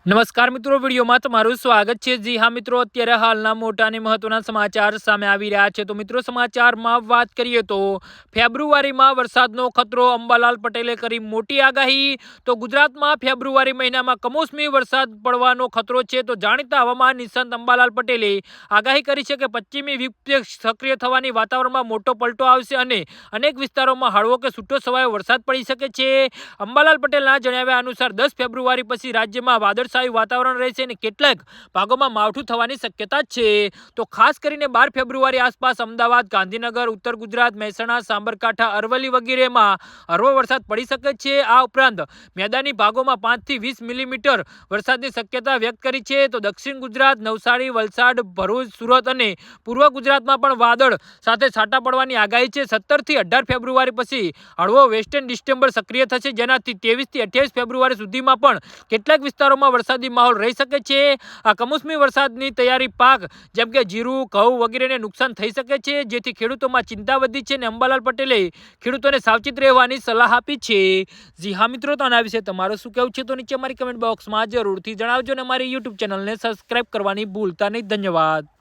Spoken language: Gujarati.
નમસ્કાર મિત્રો, વિડીયોમાં તમારું સ્વાગત છે। જી હા મિત્રો, અત્યારે હાલના મોટા અને મહત્વના સમાચાર સામે આવી રહ્યા છે। તો મિત્રો, સમાચારમાં વાત કરીએ તો ફેબ્રુઆરીમાં વરસાદનો ખતરો, અંબાલાલ પટેલે કરી મોટી આગાહી। તો ગુજરાતમાં ફેબ્રુઆરી મહિનામાં કમોસમી વરસાદ પડવાનો ખતરો છે। તો જાણીતા હવામાન નિષ્ણાત અંબાલાલ પટેલે આગાહી કરી છે કે પશ્ચિમી વિક્ષેપ સક્રિય થવાની વાતાવરણમાં મોટો પલટો આવશે અને અનેક વિસ્તારોમાં હળવો કે છૂટો છવાયો વરસાદ પડી શકે છે। અંબાલાલ પટેલના જણાવ્યા અનુસાર 10 ફેબ્રુઆરી પછી રાજ્યમાં વાદળછાયું વાતાવરણ રહેશે અને કેટલાક ભાગોમાં માવઠું થવાની શક્યતા છે। તો ખાસ કરીને 12 ફેબ્રુઆરી આસપાસ અમદાવાદ, ગાંધીનગર, ઉત્તર ગુજરાત, મહેસાણા, સાબરકાંઠા, અરવલ્લી વગેરેમાં હળવો વરસાદ પડી શકે છે। આ ઉપરાંત મેદાની ભાગોમાં 5 થી 20 મિલીમીટર વરસાદની શક્યતા વ્યક્ત કરી છે। તો દક્ષિણ ગુજરાત, નવસારી, વલસાડ, ભરૂચ, સુરત અને પૂર્વ ગુજરાતમાં પણ વાદળ સાથે છાંટા પડવાની આગાહી છે। 17 થી 18 ફેબ્રુઆરી પછી હળવો વેસ્ટર્ન ડિસ્ટર્બન્સ સક્રિય થશે, જેનાથી 23 થી 28 ફેબ્રુઆરી સુધીમાં પણ કેટલાક વિસ્તારોમાં વરસાદી માહોલ રહી શકે છે। આ કમોસમી વરસાદની તૈયારી પાક જેમ કે જીરું, ઘઉં વગેરેને નુકસાન થઈ શકે છે, જેથી ખેડૂતોમાં ચિંતા વધી છે અને અંબાલાલ પટેલે ખેડૂતોને સાવચેત રહેવાની સલાહ આપી છે। જી હા મિત્રો, તો આના વિશે તમારું શું કહેવું છે તો નીચે અમારી કમેન્ટ બોક્સમાં જરૂરથી જણાવજો અને અમારી યુટ્યુબ ચેનલને સબસ્ક્રાઇબ કરવાની ભૂલતા નહીં। ધન્યવાદ।